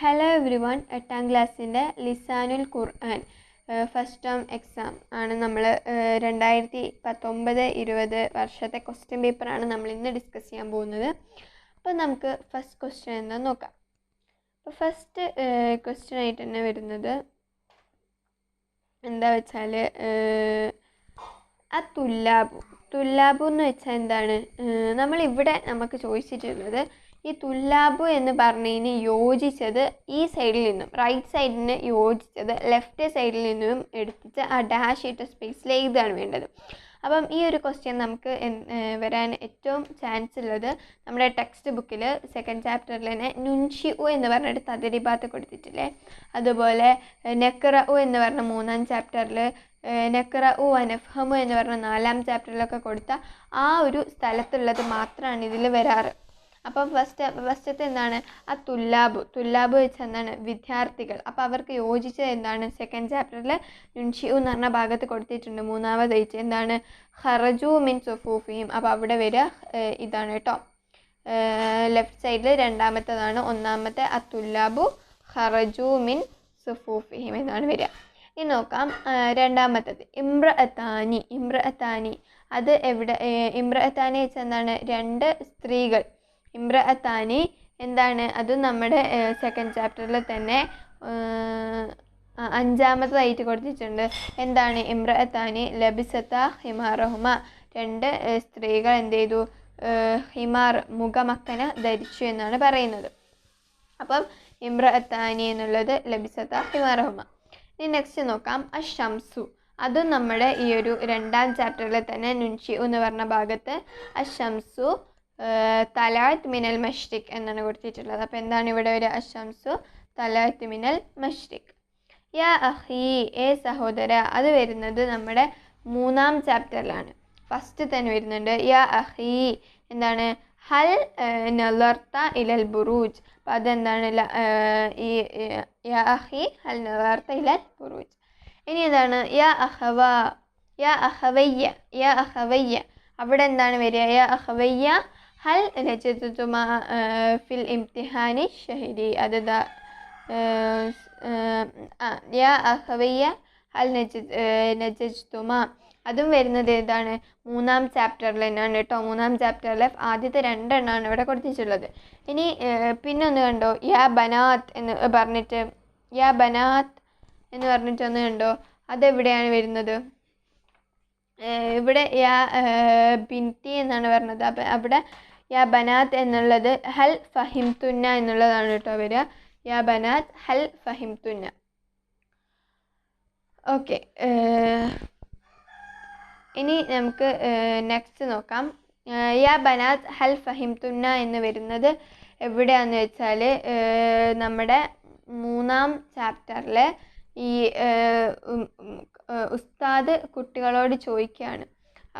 Hello every one, 8ാം ക്ലാസ്സിൻ്റെ ലിസാനുൽ ഖുർആൻ first term exam ആണ് നമ്മൾ 2019-20 വർഷത്തെ ക്വസ്റ്റ്യൻ പേപ്പറാണ് നമ്മൾ ഇന്ന് ഡിസ്കസ് ചെയ്യാൻ പോകുന്നത്. അപ്പോൾ നമുക്ക് ഫസ്റ്റ് ക്വസ്റ്റ്യൻ എന്താണെന്ന് നോക്കാം. അപ്പോൾ ഫസ്റ്റ് ക്വസ്റ്റ്യൻ ആയിട്ട് തന്നെ വരുന്നത് എന്താ വെച്ചാൽ തുല്ലാബു എന്ന് വെച്ചാൽ എന്താണ്? നമ്മളിവിടെ നമുക്ക് ചോദിച്ചിട്ടുള്ളത് ഈ തുല്ലാബു എന്ന് പറഞ്ഞതിന് യോജിച്ചത് ഈ സൈഡിൽ നിന്നും റൈറ്റ് സൈഡിന് യോജിച്ചത് ലെഫ്റ്റ് സൈഡിൽ നിന്നും എടുത്തിട്ട് ആ ഡാഷ് ഇട്ട സ്പേസിൽ എഴുതാണ് വേണ്ടത്. അപ്പം ഈ ഒരു ക്വസ്റ്റ്യൻ നമുക്ക് വരാൻ ഏറ്റവും ചാൻസ് ഉള്ളത് നമ്മുടെ ടെക്സ്റ്റ് ബുക്കിൽ സെക്കൻഡ് ചാപ്റ്ററിൽ തന്നെ നുൻഷിഉ എന്ന് പറഞ്ഞിട്ട് തദരിബാത്ത് കൊടുത്തിട്ടില്ലേ, അതുപോലെ നഖ്റഉ എന്ന് പറഞ്ഞ 3ാം ചാപ്റ്ററിൽ, നഖ്റഉ വനഫ്ഹമു എന്ന് പറഞ്ഞ 4ാം ചാപ്റ്ററിലൊക്കെ കൊടുത്ത ആ ഒരു സ്ഥലത്തുള്ളത് മാത്രമാണ് ഇതിൽ വരാറ്. അപ്പം ഫസ്റ്റത്തെ എന്താണ്? ആ തുല്ലാബ് വെച്ചാൽ എന്താണ്? വിദ്യാർത്ഥികൾ. അപ്പോൾ അവർക്ക് യോജിച്ചത് എന്താണ്? സെക്കൻഡ് ചാപ്റ്ററിൽ നുൻഷിഉ എന്ന് പറഞ്ഞ ഭാഗത്ത് കൊടുത്തിട്ടുണ്ട്. 3ാമതായിട്ട് എന്താണ്? ഖറജു മിൻ സുഫൂഫിഹിം. അപ്പോൾ അവിടെ വരിക ഇതാണ് കേട്ടോ, ലെഫ്റ്റ് സൈഡിൽ രണ്ടാമത്തേതാണ്. ഒന്നാമത്തെ അത്തുല്ലാബു ഖറജു മിൻ സുഫൂഫിഹിം എന്നാണ് വരിക. ഇനി നോക്കാം രണ്ടാമത്തേത് ഇമ്രഅത്താനി. അത് എവിടെ? ഇമ്രഅത്താനി വെച്ചാൽ എന്താണ്? 2 സ്ത്രീകൾ. ഇമ്രഅത്താനി എന്താണ്? അത് നമ്മുടെ സെക്കൻഡ് ചാപ്റ്ററിൽ തന്നെ 5ാമതായിട്ട് കൊടുത്തിട്ടുണ്ട്. എന്താണ്? ഇമ്രഅത്താനി ലബിസത്ത ഹിമാറഹുമ. 2 സ്ത്രീകൾ എന്ത് ചെയ്തു? ഹിമാർ മുഖമക്കന ധരിച്ചു എന്നാണ് പറയുന്നത്. അപ്പം ഇമ്രഅത്താനി എന്നുള്ളത് ലബിസത്ത ഹിമാറഹുമ. ഇനി നെക്സ്റ്റ് നോക്കാം അഷംസു. അതും നമ്മുടെ ഈ ഒരു 2ാം ചാപ്റ്ററിൽ തന്നെ നുൻഷിഉ എന്ന് പറഞ്ഞ ഭാഗത്ത് അഷംസു തലാത്ത് മിനൽ മഷ്രിഖ് എന്നാണ് കൊടുത്തിട്ടുള്ളത്. അപ്പോൾ എന്താണ് ഇവിടെ ഒരു? അഷംസു തലാത്ത് മിനൽ മഷ്രിഖ്. യാ അഹി, ഏ സഹോദര. അത് വരുന്നത് നമ്മുടെ 3ാം ചാപ്റ്ററിലാണ്. ഫസ്റ്റ് തന്നെ വരുന്നുണ്ട് യാ അഹി. എന്താണ്? ഹൽ നളർത്ത ഇലൽ ബുറൂജ്. അപ്പോൾ അതെന്താണ്? ഈ യാ അഹി ഹൽ നളർത്ത ഇലൽ ബുറൂജ്. ഇനി എന്താണ്? യാ അഹവ, യാ അഹവയ്യ, യാ അഹവയ്യ. അവിടെ എന്താണ് വരിക? യാ അഹവയ്യ ഹൽ നജതുമ ഫിൽ ഇംതിഹാനി ഷഹരി. അത് യാ അഹവയ്യ ഹൽ നജതുമ. അതും വരുന്നത് ഏതാണ്? 3ാം ചാപ്റ്ററിൽ തന്നെയാണ് കേട്ടോ. 3ാം ചാപ്റ്ററിലെ ആദ്യത്തെ 2 എണ്ണമാണ് ഇവിടെ കൊടുത്തിട്ടുള്ളത്. ഇനി പിന്നെ ഒന്ന് കണ്ടോ, യാ ബനാത്ത് എന്ന് പറഞ്ഞിട്ട്, യാ ബനാത്ത് എന്ന് പറഞ്ഞിട്ടൊന്ന് കണ്ടോ, അതെവിടെയാണ് വരുന്നത്? ഇവിടെ യാ ബിൻതി എന്നാണ് പറഞ്ഞത്. അപ്പം അവിടെ യാ ബനാത്ത് എന്നുള്ളത് ഹൽ ഫഹിംതുന്ന എന്നുള്ളതാണ് കേട്ടോ വരിക. യാ ബനാത്ത് ഹൽ ഫഹിംതുന്ന. ഓക്കെ, ഇനി നമുക്ക് നെക്സ്റ്റ് നോക്കാം. യാ ബനാത്ത് ഹൽ ഫഹിംതുന്ന എന്ന് വരുന്നത് എവിടെയാണെന്ന് വെച്ചാൽ നമ്മുടെ 3ാം ചാപ്റ്ററിൽ ഈ ഉസ്താദ് കുട്ടികളോട് ചോദിക്കുകയാണ്.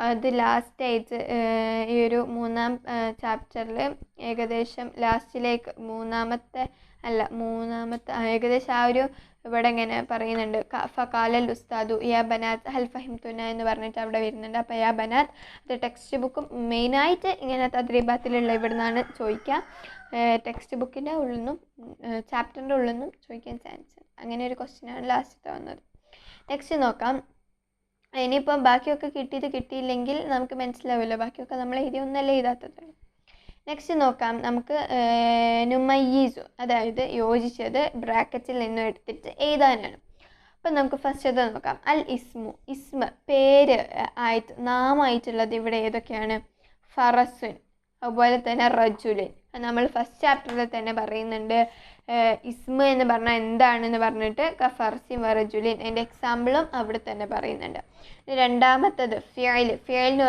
അത് ലാസ്റ്റായിട്ട് ഈ ഒരു 3ാം ചാപ്റ്ററിൽ ഏകദേശം ലാസ്റ്റിലേക്ക് മൂന്നാമത്തെ ഏകദേശം ആ ഒരു ഇവിടെ ഇങ്ങനെ പറയുന്നുണ്ട്. ഫഖാലൽ ഉസ്താദു യാ ബനാത്ത് ഹൽ ഫഹിംതുന എന്ന് പറഞ്ഞിട്ട് അവിടെ വരുന്നുണ്ട്. അപ്പോൾ യാ ബനാത്ത് അത് ടെക്സ്റ്റ് ബുക്കും മെയിനായിട്ട് ഇങ്ങനെ തദ്രീബാത്തിലുള്ള ഇവിടെ നിന്നാണ് ചോദിക്കുക. ടെക്സ്റ്റ് ബുക്കിൻ്റെ ഉള്ളിൽ നിന്നും ചാപ്റ്ററിൻ്റെ ഉള്ളിൽ നിന്നും ചോദിക്കാൻ ചാൻസ് ഉണ്ട്. അങ്ങനെ ഒരു ക്വസ്റ്റ്യനാണ് ലാസ്റ്റത്തെ വന്നത്. നെക്സ്റ്റ് നോക്കാം. ഇനിയിപ്പം ബാക്കിയൊക്കെ കിട്ടിയില്ലെങ്കിൽ നമുക്ക് മനസ്സിലാവില്ല. ബാക്കിയൊക്കെ നമ്മൾ ഒന്നല്ലേ എഴുതാത്തത്. നെക്സ്റ്റ് നോക്കാം. നമുക്ക് നുമയ്യിസു, അതായത് യോജിച്ചത് ബ്രാക്കറ്റിൽ നിന്നും എടുത്തിട്ട് എഴുതാനാണ്. അപ്പം നമുക്ക് ഫസ്റ്റ് അത് നോക്കാം. അൽ ഇസ്മ പേര് ആയിട്ട് നാമായിട്ടുള്ളത് ഇവിടെ ഏതൊക്കെയാണ്? ഫറസുൻ, അതുപോലെ തന്നെ റജുലിൻ. നമ്മൾ ഫസ്റ്റ് ചാപ്റ്ററിൽ തന്നെ പറയുന്നുണ്ട് ഇസ്മ എന്ന് പറഞ്ഞാൽ എന്താണെന്ന് പറഞ്ഞിട്ട് കഫർസിൻ വറജുലിൻ. അതിൻ്റെ എക്സാമ്പിളും അവിടെ തന്നെ പറയുന്നുണ്ട്. രണ്ടാമത്തത് ഫിയലിന്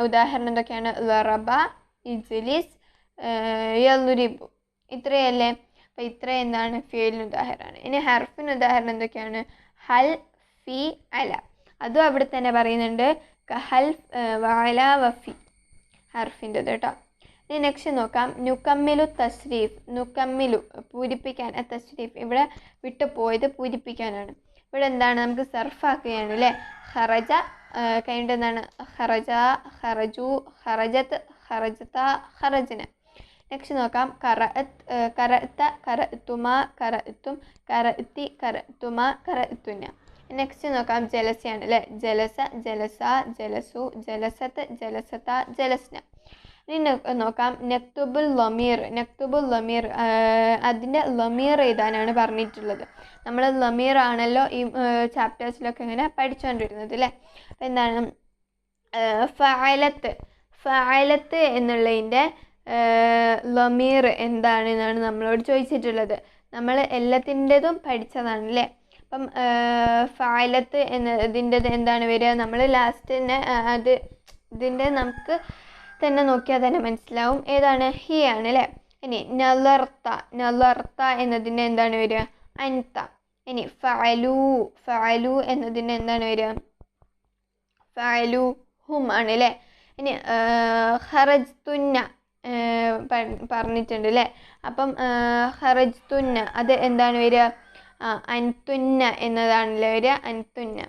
ഉദാഹരണം എന്തൊക്കെയാണ്? ലറബ, ഇജ്ലിസ്, യൽറിബു. ഇത്രയല്ലേ? അപ്പോൾ ഇത്ര എന്താണ്? ഫിയലിന് ഉദാഹരണമാണ്. ഇനി ഹർഫിന് ഉദാഹരണം എന്തൊക്കെയാണ്? ഹൽ, ഫി, അല. അതും അവിടെ തന്നെ പറയുന്നുണ്ട്. കഹൽ, വഅല, വഫി ഹർഫിൻ്റെത് കേട്ടോ. ഇനി നെക്സ്റ്റ് നോക്കാം. നുക്കമ്മിലു തസ്രീഫ്. നുക്കമ്മിലു പൂരിപ്പിക്കാൻ, തസ്രീഫ് ഇവിടെ വിട്ടു പോയത് പൂരിപ്പിക്കാനാണ്. ഇവിടെ എന്താണ്? നമുക്ക് സർഫാക്കുകയാണ് അല്ലേ. ഖറജ കഴിഞ്ഞിട്ട് എന്താണ്? ഖറജ, ഖറജു, ഖറജത്ത്, ഖറജത്ത, ഖറജന. നെക്സ്റ്റ് നോക്കാം കറഅത്ത കറഅത്തുമ കറഅത്തും കറഅത്തി കറഅത്തുമ കറഅത്തുന. നെക്സ്റ്റ് നോക്കാം ജലസയാണ് അല്ലേ. ജലസ ജലസ ജലസു ജലസത്ത് ജലസത്ത ജലസ്ന. ഇനി നോക്കാം നക്തുബുൽ ലമീർ അതിൻ്റെ ലമീർ എഴുതാനാണ് പറഞ്ഞിട്ടുള്ളത്. നമ്മൾ ലമീർ ആണല്ലോ ഈ ചാപ്റ്റേഴ്സിലൊക്കെ ഇങ്ങനെ പഠിച്ചുകൊണ്ടിരുന്നത് അല്ലേ. അപ്പം എന്താണ് ഫഅലത്ത് എന്നുള്ളതിൻ്റെ ലമീർ എന്താണെന്നാണ് നമ്മളോട് ചോദിച്ചിട്ടുള്ളത്. നമ്മൾ എല്ലാത്തിൻ്റെതും പഠിച്ചതാണ് അല്ലേ. അപ്പം ഫഅലത്ത് എന്നതിൻ്റെത് എന്താണ് വരിക, നമ്മൾ ലാസ്റ്റ് തന്നെ ഇതിൻ്റെ നമുക്ക് തന്നെ നോക്കിയാൽ തന്നെ മനസ്സിലാവും ഏതാണ്, ഹി ആണ് അല്ലേ. ഇനി നലർത്ത എന്നതിൻ്റെ എന്താണ് വരിക, അൻത. ഇനി ഫഅലു എന്നതിൻ്റെ എന്താണ് വരിക, ഫഅലു ഹും ആണ് അല്ലേ. ഇനി ഖറജ്തുന്ന പറഞ്ഞിട്ടുണ്ട് അല്ലേ. അപ്പം ഖറജ്തുന്ന അത് എന്താണ് വരിക, അൻതുന്ന എന്നതാണല്ലേ വരിക, അൻതുന്ന.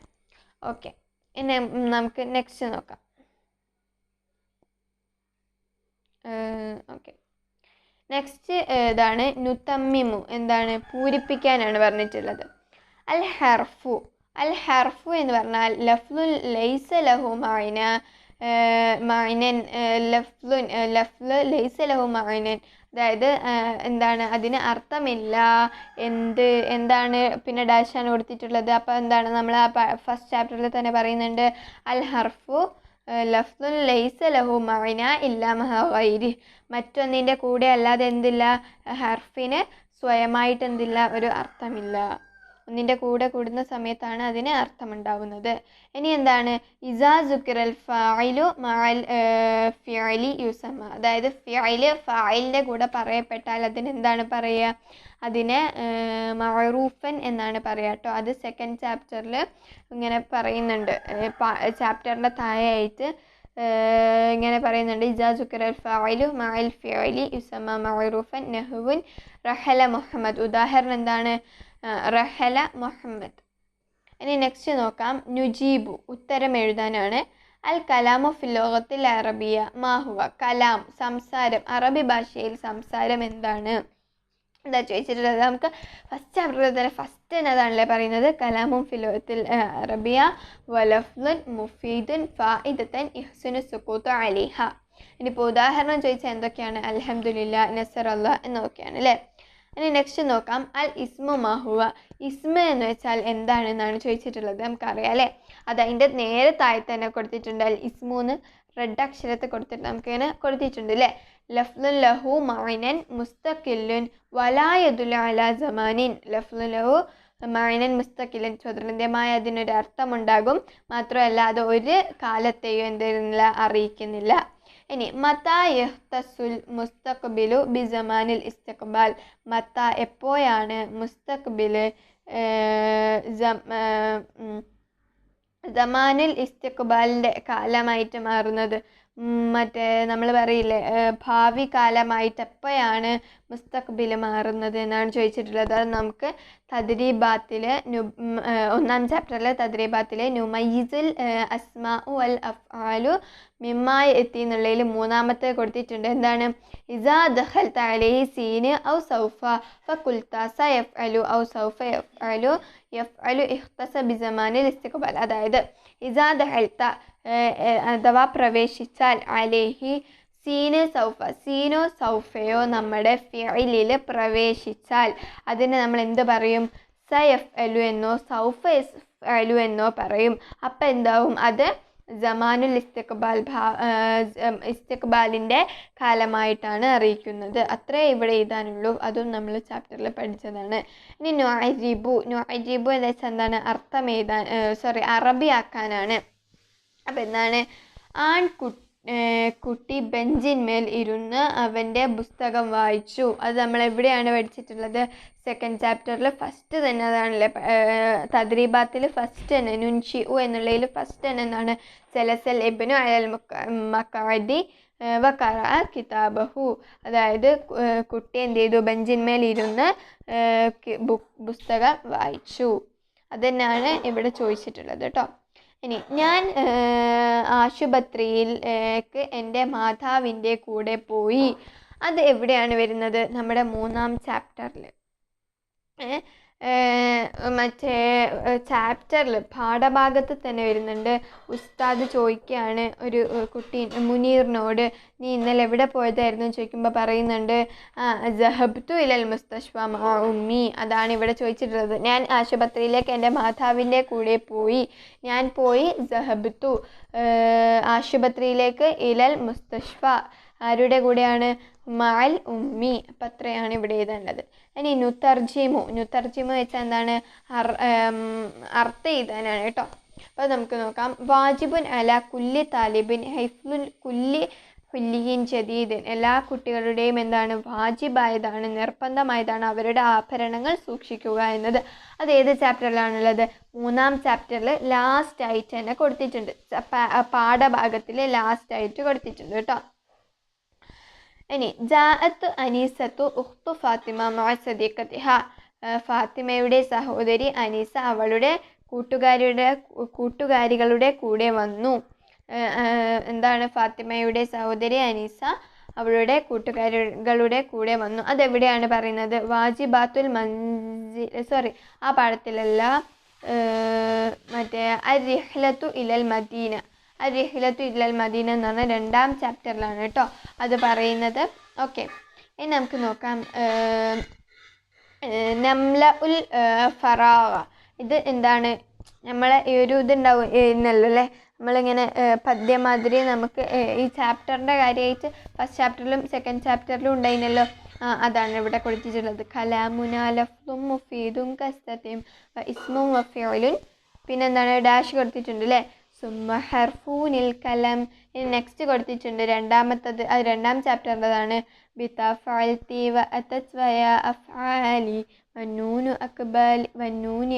ഓക്കെ, ഇനി നമുക്ക് നെക്സ്റ്റ് നോക്കാം. ഓക്കെ, നെക്സ്റ്റ് ഇതാണ് നുതമ്മിമു, എന്താണ് പൂരിപ്പിക്കാനാണ് പറഞ്ഞിട്ടുള്ളത്. അൽ ഹർഫു എന്ന് പറഞ്ഞാൽ ലഫ്ലുൻ ലൈസ ലഹു മഅനൻ ലഫ്ല് ലൈസ ലഹു മഅനൻ, അതായത് എന്താണ് അതിന് അർത്ഥമില്ല, എന്താണ് പിന്നെ ഡാഷാണ് കൊടുത്തിട്ടുള്ളത്. അപ്പോൾ എന്താണ് നമ്മൾ ആ ഫസ്റ്റ് ചാപ്റ്ററിൽ തന്നെ പറയുന്നുണ്ട്, അൽ ഹർഫു ലഫ്ലുൻ ലൈസ ലഹു മഅന ഇല്ലാ മഅ ഗൈരി, മറ്റൊന്നിൻ്റെ കൂടെ അല്ലാതെ എന്തില്ല, ഹർഫിന് സ്വയമായിട്ട് എന്തില്ല, ഒരു അർത്ഥമില്ല. ഒന്നിൻ്റെ കൂടെ കൂടുന്ന സമയത്താണ് അതിന് അർത്ഥമുണ്ടാവുന്നത്. ഇനി എന്താണ് ഇസാ സുക്കിറൽ ഫായിലു മഅൽ ഫിഅലി യുസമ്മ, അതായത് ഫായിലിൻ്റെ കൂടെ പറയപ്പെട്ടാൽ അതിന് എന്താണ് പറയുക, അതിനെ മഅറൂഫൻ എന്നാണ് പറയുക കേട്ടോ. അത് സെക്കൻഡ് ചാപ്റ്ററിൽ ഇങ്ങനെ പറയുന്നുണ്ട്, ചാപ്റ്ററിൻ്റെ താഴെയായിട്ട് ഇങ്ങനെ പറയുന്നുണ്ട്. ഇജാ സുക്കിറൽ ഫായിലു മഅൽ ഫിഅലി യുസമ്മ മഅറൂഫൻ നഹ്വുൻ റഹല മുഹമ്മദ്. ഉദാഹരണം എന്താണ്, റഹല മുഹമ്മദ്. ഇനി നെക്സ്റ്റ് നോക്കാം നുജീബു, ഉത്തരം എഴുതാനാണ്. അൽ കലാമു ഫിൽ ലുഗത്തിൽ അറബിയ മാഹുവ, കലാം സംസാരം, അറബി ഭാഷയിൽ സംസാരം എന്താണ് എന്താ ചോദിച്ചിട്ടുള്ളത്. നമുക്ക് ഫസ്റ്റ് ചാപ്റ്ററിൽ തന്നെ ഫസ്റ്റ് എന്നതാണല്ലേ പറയുന്നത്, കലാമും ഫിൽ ലുഗത്തിൽ അറബിയ വലഫ്ലുൻ മുഫീദുൻ ഫായിദത്തൻ യഹ്സുനു സുകൂതു അലൈഹ. ഇനിയിപ്പോൾ ഉദാഹരണം ചോദിച്ചാൽ എന്തൊക്കെയാണ്, അൽഹംദുലില്ലാ നസറല്ലാ എന്നൊക്കെയാണ് അല്ലേ. ഇനി നെക്സ്റ്റ് നോക്കാം അൽ ഇസ്മു മാഹുവ, ഇസ്മ എന്ന് വെച്ചാൽ എന്താണെന്നാണ് ചോദിച്ചിട്ടുള്ളത്. നമുക്കറിയാം അല്ലേ, അത് അതിൻ്റെ നേരെ താഴെ തന്നെ കൊടുത്തിട്ടുണ്ട്. അൽ ഇസ്മു എന്ന് റെഡ് അക്ഷരത്തെ കൊടുത്തിട്ട് നമുക്കിങ്ങനെ കൊടുത്തിട്ടുണ്ട് അല്ലേ. ലഫ്ലുൻ ലഹു മഅനൻ മുസ്തഖില്ലുൻ വലാ യദുല്ലു അലാ സമാനിൻ, ലഫ്ലുൻ ലഹു മഅനൻ മുസ്തഖില്ലൻ, സ്വതന്ത്രമായ അതിനൊരു അർത്ഥമുണ്ടാകും, മാത്രമല്ല അത് ഒരു കാലത്തെയും എന്തിരുന്നില്ല, അറിയിക്കുന്നില്ല. ഇനി മത്താ യഹ്തസുൽ മുസ്തഖ്ബിലു ബിസമാനിൽ ഇസ്തിഖ്ബാൽ, മത്താ എപ്പോഴാണ്, മുസ്തഖ്ബില് സമാനിൽ ഇസ്തിഖ്ബാലിൻ്റെ കാലമായിട്ട് മാറുന്നത്. മറ്റേ നമ്മൾ പറയില്ലേ ഭാവി കാലമായിട്ട് എപ്പോഴാണ് മുസ്തഖ്ബിൽ മാറുന്നത് എന്നാണ് ചോദിച്ചിട്ടുള്ളത്. അത് നമുക്ക് തദ്രീബാത്തിൽ ഒന്നാം ചാപ്റ്ററിലെ തദ്രീബാത്തിൽ നുമയ്യിസുൽ അസ്മാഉ വൽ അഫ്ആലു മിമ്മായ എത്തി എന്നുള്ളതിൽ മൂന്നാമത്തെ കൊടുത്തിട്ടുണ്ട്. എന്താണ്, ഇസാ ദഖൽത അലൈഹി സീന് ഔ സൗഫ ഫഖുൽത സയഫ്അലു ഔ സൗഫ യഫ്അലു ഇഖ്തസ ബിസമാനിൽ ഇസ്തിഖ്ബാൽ. അതായത് ഇസാ ദഖൽത അഥവാ പ്രവേശിച്ചാൽ, അലേഹി സീന് സൗഫ, സീനോ സൗഫയോ നമ്മുടെ ഫിഇലിൽ പ്രവേശിച്ചാൽ അതിന് നമ്മൾ എന്ത് പറയും, സയഫ് അലു എന്നോ സൗഫ അലു എന്നോ പറയും. അപ്പം എന്താവും, അത് സമാനുൽ ഇസ്തിഖ്ബാലിൻ്റെ കാലമായിട്ടാണ് അറിയിക്കുന്നത്. അത്രേ ഇവിടെ എഴുതാനുള്ളൂ, അതും നമ്മൾ ചാപ്റ്ററിൽ പഠിച്ചതാണ്. ഇനി നുഅജിബു എന്ന് വെച്ചാൽ എന്താണ്, അർത്ഥം എഴുതാൻ അറബിയാക്കാനാണ്. അപ്പം എന്താണ്, കുട്ടി ബെഞ്ചിന്മേൽ ഇരുന്ന് അവൻ്റെ പുസ്തകം വായിച്ചു. അത് നമ്മൾ എവിടെയാണ് പഠിച്ചിട്ടുള്ളത്, സെക്കൻഡ് ചാപ്റ്ററിൽ ഫസ്റ്റ് തന്നെ അതാണല്ലേ, തദ്രീബാത്തിൽ ഫസ്റ്റ് തന്നെ നുൻഷിഉ എന്നുള്ളതിൽ ഫസ്റ്റ് തന്നെ എന്താണ്, ജലസൽ ഇബ്നു അലൽ മഖഅദി വഖറഅ കിതാബഹു, അതായത് കുട്ടി എന്ത് ചെയ്തു, ബെഞ്ചിന്മേൽ ഇരുന്ന് പുസ്തകം വായിച്ചു. അതുതന്നെയാണ് ഇവിടെ ചോദിച്ചിട്ടുള്ളത് കേട്ടോ. ഇനി ഞാൻ ആശുപത്രിയിലേക്ക് എൻ്റെ മാതാവിൻ്റെ കൂടെ പോയി. അത് എവിടെയാണ് വരുന്നത്? നമ്മുടെ 3-ാം ചാപ്റ്ററിൽ. മറ്റേ ചാപ്റ്ററിൽ പാഠഭാഗത്ത് തന്നെ വരുന്നുണ്ട്. ഉസ്താദ് ചോദിക്കുകയാണ് ഒരു കുട്ടി മുനീറിനോട്, നീ ഇന്നലെ എവിടെ പോയതായിരുന്നു ചോദിക്കുമ്പോൾ പറയുന്നുണ്ട്, ജഹബ്തു ഇലൽ മുസ്തഷ്ഫ മഅ ഉമ്മി. അതാണ് ഇവിടെ ചോദിച്ചിട്ടുള്ളത്. ഞാൻ ആശുപത്രിയിലേക്ക് എൻ്റെ മാതാവിൻ്റെ കൂടെ പോയി. ഞാൻ പോയി ജഹബ്തു ആശുപത്രിയിലേക്ക്, ഇലൽ മുസ്തഷ്ഫ ആരുടെ കൂടെയാണ്? മഅൽ ഉമ്മി. അപ്പം അത്രയാണ് ഇവിടെ എഴുതേണ്ടത്. ഇനി നുതർജിമു വെച്ചാൽ എന്താണ്? അർത്ഥം എഴുതാനാണ് കേട്ടോ. അപ്പോൾ നമുക്ക് നോക്കാം. വാജിബുൻ അല കുല്ലി താലിബിൻ ഹൈഫ്ലുൽ കുല്ലി ഹുല്ലിയിൻ ജദീദിൻ. എല്ലാ കുട്ടികളുടെയും എന്താണ്? വാജിബായതാണ്, നിർബന്ധമായതാണ് അവരുടെ ആഭരണങ്ങൾ സൂക്ഷിക്കുക എന്നത്. അത് ഏത് ചാപ്റ്ററിലാണുള്ളത്? 3-ാം ചാപ്റ്ററിൽ ലാസ്റ്റ് ആയിട്ട് തന്നെ കൊടുത്തിട്ടുണ്ട്. പാഠഭാഗത്തിൽ ലാസ്റ്റ് ആയിട്ട് കൊടുത്തിട്ടുണ്ട് കേട്ടോ. ഇനി ജാഅത്ത് അനീസത്തു ഉഖ്തു ഫാത്തിമ മഅ സദീഖത്തിഹ. ഫാത്തിമയുടെ സഹോദരി അനീസ അവളുടെ കൂട്ടുകാരികളുടെ കൂടെ വന്നു. എന്താണ്? ഫാത്തിമയുടെ സഹോദരി അനീസ അവളുടെ കൂട്ടുകാരികളുടെ കൂടെ വന്നു. അതെവിടെയാണ് പറയുന്നത്? വാജിബാത്തുൽ ആ പാഠത്തിലല്ല, മറ്റേ അർരിഹ്ലത്തു ഇലൽ മദീന. അർരിഹ്ലത്തു ഇലൽ മദീന എന്ന് പറഞ്ഞാൽ 2-ാം ചാപ്റ്ററിലാണ് കേട്ടോ അത് പറയുന്നത്. ഓക്കെ, ഇനി നമുക്ക് നോക്കാം. നംല ഉൽ ഫറാഗ. ഇത് എന്താണ്? നമ്മളെ ഈ ഒരു ഇതുണ്ടാവും എന്നല്ലോ അല്ലേ, നമ്മളിങ്ങനെ പദ്യമാതിരി നമുക്ക് ഈ ചാപ്റ്ററിൻ്റെ കാര്യമായിട്ട് ഫസ്റ്റ് ചാപ്റ്ററിലും സെക്കൻഡ് ചാപ്റ്ററിലും ഉണ്ടായിരുന്നല്ലോ. അതാണ് ഇവിടെ കൊടുത്തിട്ടുള്ളത്. കലാമുന ലഫ്ദും മുഫീദും കസ്തത്തിം ഇസ്മും വഫിഉലുൻ. പിന്നെന്താണ്? ഡാഷ് കൊടുത്തിട്ടുണ്ട് അല്ലേ. സുമ്മ ഹർഫൂനിൽ കലം. ഇനി നെക്സ്റ്റ് കൊടുത്തിട്ടുണ്ട് രണ്ടാമത്തത്, അത് 2-ാം ചാപ്റ്ററിൻ്റെതാണ്. ബിതഫഅൽതി വഅതത് വയ അഫ്ആലി വന്നൂനി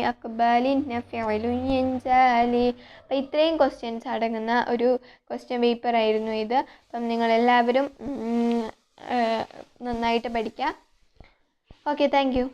അക്ബാലിൻ ഫിഉലുൻ യൻജാലി. അപ്പം ഇത്രയും ക്വസ്റ്റ്യൻസ് അടങ്ങുന്ന ഒരു ക്വസ്റ്റ്യൻ പേപ്പർ ആയിരുന്നു ഇത്. അപ്പം നിങ്ങളെല്ലാവരും നന്നായിട്ട് പഠിക്കുക. Okay, thank you.